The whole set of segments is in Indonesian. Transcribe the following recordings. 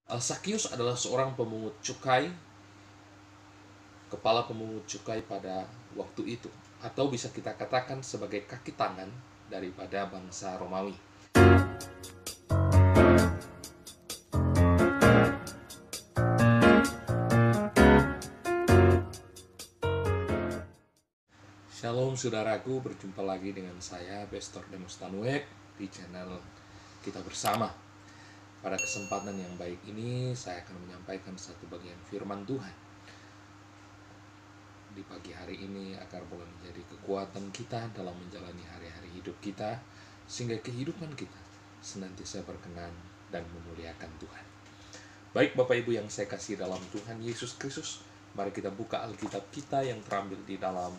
Sakius adalah seorang pemungut cukai, kepala pemungut cukai pada waktu itu, atau bisa kita katakan sebagai kaki tangan daripada bangsa Romawi. Shalom saudaraku, berjumpa lagi dengan saya Pastor Demus Tanuek di channel Kita Bersama. Pada kesempatan yang baik ini saya akan menyampaikan satu bagian firman Tuhan di pagi hari ini agar boleh menjadi kekuatan kita dalam menjalani hari-hari hidup kita, sehingga kehidupan kita senantiasa berkenan dan memuliakan Tuhan. Baik Bapak Ibu yang saya kasih dalam Tuhan Yesus Kristus, mari kita buka Alkitab kita yang terambil di dalam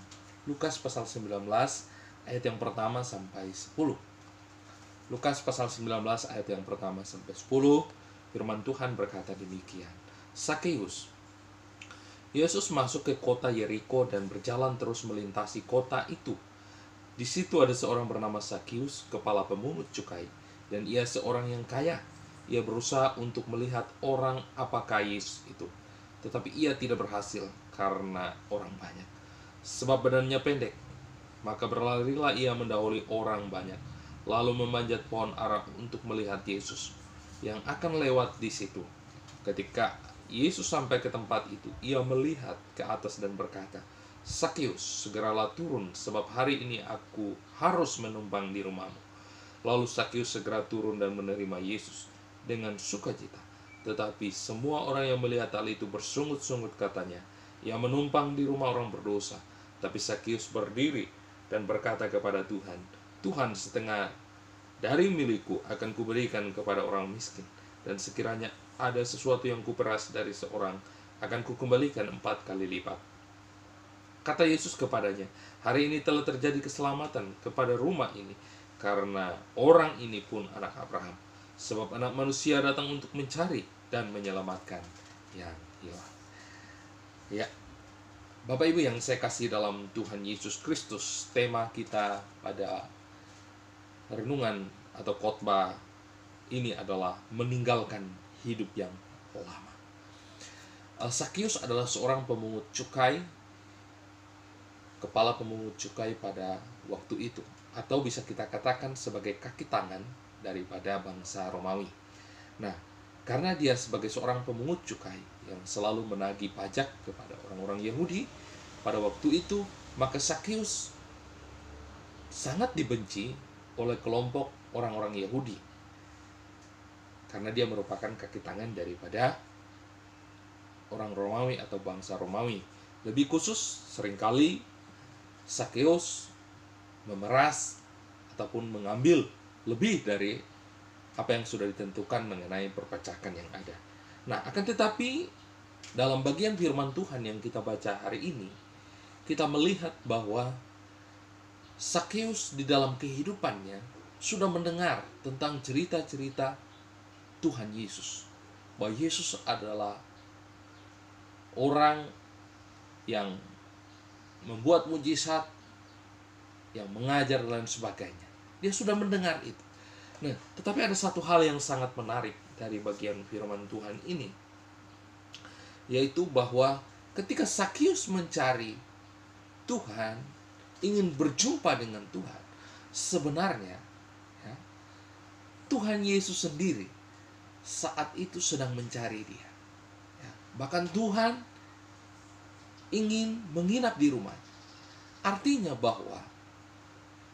Lukas pasal 19 ayat yang pertama sampai 10. Lukas pasal 19 ayat yang pertama sampai 10, firman Tuhan berkata demikian. Sakeus. Yesus masuk ke kota Yeriko dan berjalan terus melintasi kota itu. Di situ ada seorang bernama Sakeus, kepala pemungut cukai, dan ia seorang yang kaya. Ia berusaha untuk melihat orang apakah Yesus itu, tetapi ia tidak berhasil karena orang banyak, sebab badannya pendek. Maka berlarilah ia mendahului orang banyak, lalu memanjat pohon ara untuk melihat Yesus yang akan lewat di situ. Ketika Yesus sampai ke tempat itu, ia melihat ke atas dan berkata, Sakeus, segeralah turun, sebab hari ini aku harus menumpang di rumahmu. Lalu Sakeus segera turun dan menerima Yesus dengan sukacita. Tetapi semua orang yang melihat hal itu bersungut-sungut katanya, ia menumpang di rumah orang berdosa. Tapi Sakeus berdiri dan berkata kepada Tuhan, Tuhan, setengah dari milikku akan kuberikan kepada orang miskin, dan sekiranya ada sesuatu yang kuperas dari seorang, akan kukembalikan 4 kali lipat. Kata Yesus kepadanya, hari ini telah terjadi keselamatan kepada rumah ini, karena orang ini pun anak Abraham. Sebab anak manusia datang untuk mencari dan menyelamatkan yang hilang. Ya, Bapak Ibu yang saya kasih dalam Tuhan Yesus Kristus, tema kita pada renungan atau khotbah ini adalah meninggalkan hidup yang lama. Sakeus adalah seorang pemungut cukai, kepala pemungut cukai pada waktu itu, atau bisa kita katakan sebagai kaki tangan daripada bangsa Romawi. Nah, karena dia sebagai seorang pemungut cukai yang selalu menagih pajak kepada orang-orang Yahudi pada waktu itu, maka Sakeus sangat dibenci oleh kelompok orang-orang Yahudi, karena dia merupakan kaki tangan daripada orang Romawi atau bangsa Romawi. Lebih khusus, seringkali Sakeus memeras ataupun mengambil lebih dari apa yang sudah ditentukan mengenai perpajakan yang ada. Nah, akan tetapi dalam bagian firman Tuhan yang kita baca hari ini, kita melihat bahwa Sakeus di dalam kehidupannya sudah mendengar tentang cerita-cerita Tuhan Yesus, bahwa Yesus adalah orang yang membuat mujizat, yang mengajar dan sebagainya. Dia sudah mendengar itu. Nah, tetapi ada satu hal yang sangat menarik dari bagian firman Tuhan ini, yaitu bahwa ketika Sakeus mencari Tuhan, ingin berjumpa dengan Tuhan, sebenarnya ya, Tuhan Yesus sendiri saat itu sedang mencari dia. Ya, bahkan Tuhan ingin menginap di rumah. Artinya bahwa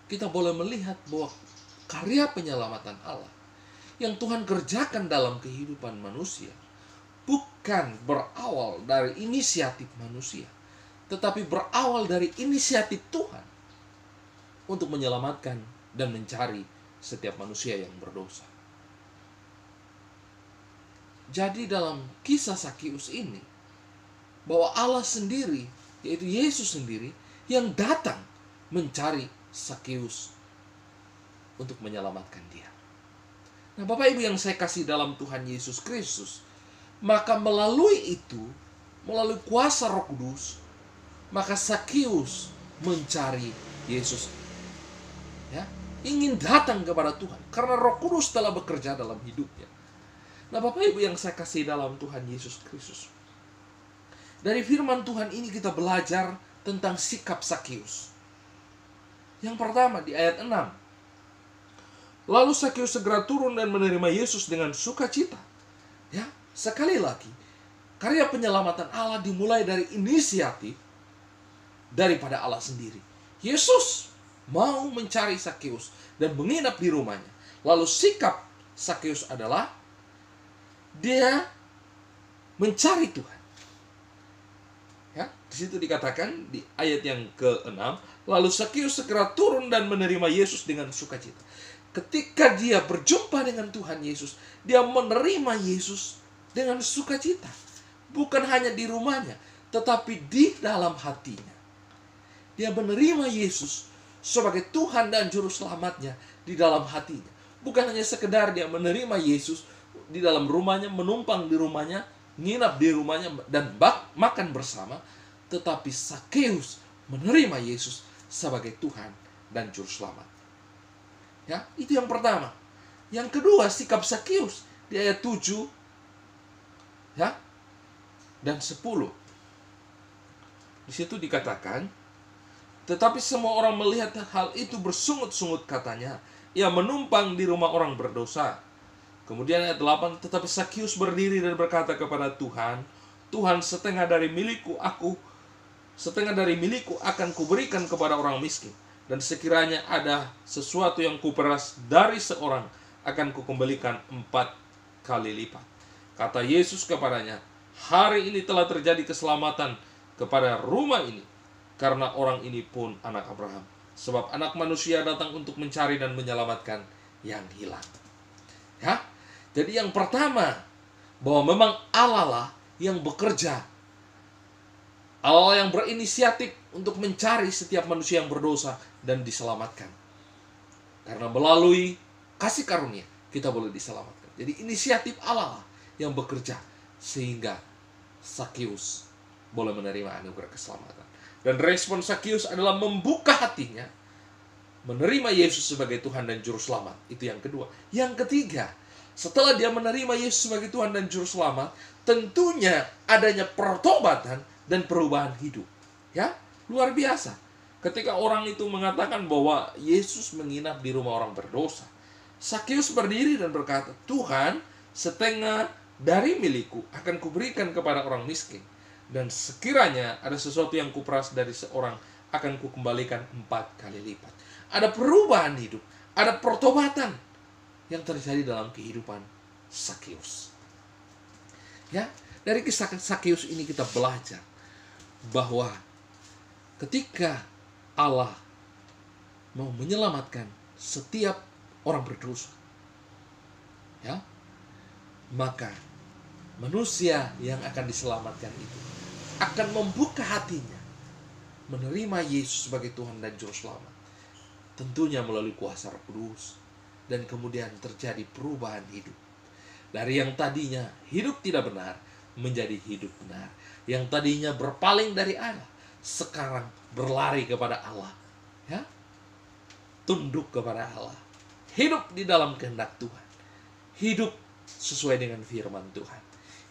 kita boleh melihat bahwa karya penyelamatan Allah yang Tuhan kerjakan dalam kehidupan manusia bukan berawal dari inisiatif manusia, tetapi berawal dari inisiatif Tuhan untuk menyelamatkan dan mencari setiap manusia yang berdosa. Jadi dalam kisah Sakeus ini, bahwa Allah sendiri, yaitu Yesus sendiri, yang datang mencari Sakeus untuk menyelamatkan dia. Nah, Bapak Ibu yang saya kasih dalam Tuhan Yesus Kristus, maka melalui itu, melalui kuasa Roh Kudus, maka Sakeus mencari Yesus. Ya, ingin datang kepada Tuhan karena Roh Kudus telah bekerja dalam hidupnya. Nah, Bapak Ibu yang saya kasih dalam Tuhan Yesus Kristus, dari firman Tuhan ini kita belajar tentang sikap Sakeus. Yang pertama di ayat 6. Lalu Sakeus segera turun dan menerima Yesus dengan sukacita. Ya, sekali lagi, karya penyelamatan Allah dimulai dari inisiatif daripada Allah sendiri. Yesus mau mencari Sakeus dan menginap di rumahnya. Lalu sikap Sakeus adalah dia mencari Tuhan. Ya, di situ dikatakan di ayat yang ke-6, lalu Sakeus segera turun dan menerima Yesus dengan sukacita. Ketika dia berjumpa dengan Tuhan Yesus, dia menerima Yesus dengan sukacita. Bukan hanya di rumahnya, tetapi di dalam hatinya. Dia menerima Yesus sebagai Tuhan dan Juru Selamatnya di dalam hatinya. Bukan hanya sekedar dia menerima Yesus di dalam rumahnya, menumpang di rumahnya, nginap di rumahnya, dan makan bersama, tetapi Sakeus menerima Yesus sebagai Tuhan dan Juru Selamat. Ya, itu yang pertama. Yang kedua, sikap Sakeus di ayat 7 ya, dan 10. Di situ dikatakan, tetapi semua orang melihat hal itu bersungut-sungut katanya, ia menumpang di rumah orang berdosa. Kemudian ayat 8, tetapi Sakeus berdiri dan berkata kepada Tuhan, Tuhan, setengah dari milikku akan kuberikan kepada orang miskin. Dan sekiranya ada sesuatu yang kuperas dari seorang, akan kukembalikan 4 kali lipat. Kata Yesus kepadanya, hari ini telah terjadi keselamatan kepada rumah ini, karena orang ini pun anak Abraham. Sebab anak manusia datang untuk mencari dan menyelamatkan yang hilang. Ya, jadi yang pertama, bahwa memang Allah lah yang bekerja. Allah yang berinisiatif untuk mencari setiap manusia yang berdosa dan diselamatkan. Karena melalui kasih karunia kita boleh diselamatkan. Jadi inisiatif Allah lah yang bekerja sehingga Sakeus boleh menerima anugerah keselamatan. Dan respon Sakeus adalah membuka hatinya, menerima Yesus sebagai Tuhan dan Juru Selamat. Itu yang kedua. Yang ketiga, setelah dia menerima Yesus sebagai Tuhan dan Juru Selamat, tentunya adanya pertobatan dan perubahan hidup. Ya, luar biasa. Ketika orang itu mengatakan bahwa Yesus menginap di rumah orang berdosa, Sakeus berdiri dan berkata, Tuhan, setengah dari milikku akan kuberikan kepada orang miskin. Dan sekiranya ada sesuatu yang kuperas dari seorang, akan kukembalikan 4 kali lipat. Ada perubahan hidup, ada pertobatan yang terjadi dalam kehidupan Sakeus. Ya, dari kisah Sakeus ini kita belajar bahwa ketika Allah mau menyelamatkan setiap orang berdosa, ya, maka manusia yang akan diselamatkan itu akan membuka hatinya, menerima Yesus sebagai Tuhan dan Juru Selamat. Tentunya melalui kuasa Roh Kudus. Dan kemudian terjadi perubahan hidup. Dari yang tadinya hidup tidak benar, menjadi hidup benar. Yang tadinya berpaling dari Allah, sekarang berlari kepada Allah. Ya? Tunduk kepada Allah. Hidup di dalam kehendak Tuhan. Hidup sesuai dengan firman Tuhan.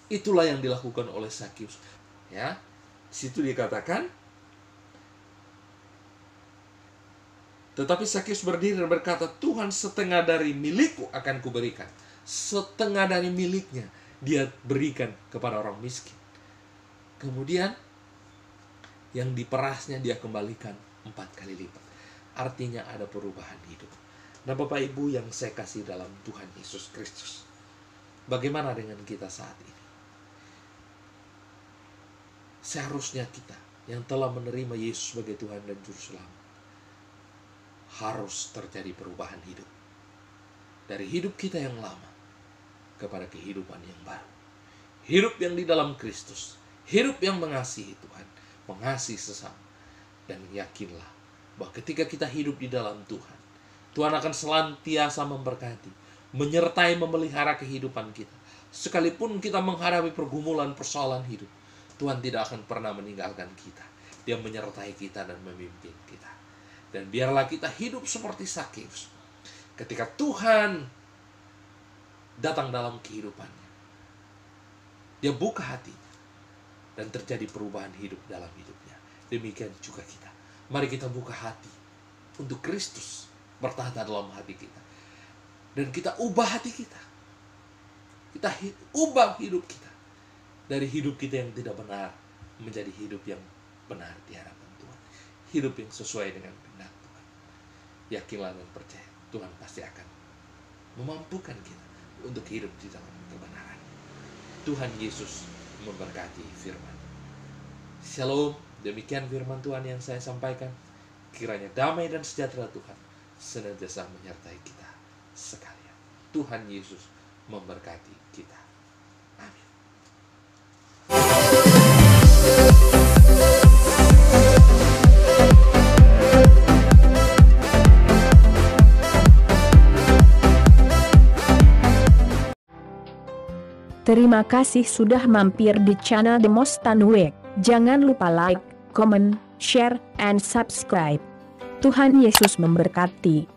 Itulah yang dilakukan oleh Sakeus. Ya, situ dikatakan, tetapi Sakeus berdiri dan berkata, Tuhan, setengah dari milikku akan kuberikan. Setengah dari miliknya dia berikan kepada orang miskin. Kemudian yang diperasnya dia kembalikan 4 kali lipat. Artinya ada perubahan hidup. Nah, Bapak Ibu yang saya kasih dalam Tuhan Yesus Kristus, bagaimana dengan kita saat ini? Seharusnya kita yang telah menerima Yesus sebagai Tuhan dan Juru Selamat, harus terjadi perubahan hidup. Dari hidup kita yang lama kepada kehidupan yang baru. Hidup yang di dalam Kristus. Hidup yang mengasihi Tuhan, mengasihi sesama. Dan yakinlah bahwa ketika kita hidup di dalam Tuhan, Tuhan akan senantiasa memberkati, menyertai, memelihara kehidupan kita. Sekalipun kita menghadapi pergumulan persoalan hidup, Tuhan tidak akan pernah meninggalkan kita. Dia menyertai kita dan memimpin kita. Dan biarlah kita hidup seperti Sakeus. Ketika Tuhan datang dalam kehidupannya, Dia buka hatinya dan terjadi perubahan hidup dalam hidupnya. Demikian juga kita. Mari kita buka hati untuk Kristus bertahta dalam hati kita. Dan kita ubah hati kita. Kita ubah hidup kita. Dari hidup kita yang tidak benar menjadi hidup yang benar di hadapan Tuhan. Hidup yang sesuai dengan kehendak Tuhan. Yakinlah dan percaya, Tuhan pasti akan memampukan kita untuk hidup di dalam kebenaran. Tuhan Yesus memberkati firman. Shalom, demikian firman Tuhan yang saya sampaikan. Kiranya damai dan sejahtera Tuhan senantiasa menyertai kita sekalian. Tuhan Yesus memberkati kita. Amin. Terima kasih sudah mampir di channel Demos Tanwek. Jangan lupa like, comment, share, and subscribe. Tuhan Yesus memberkati.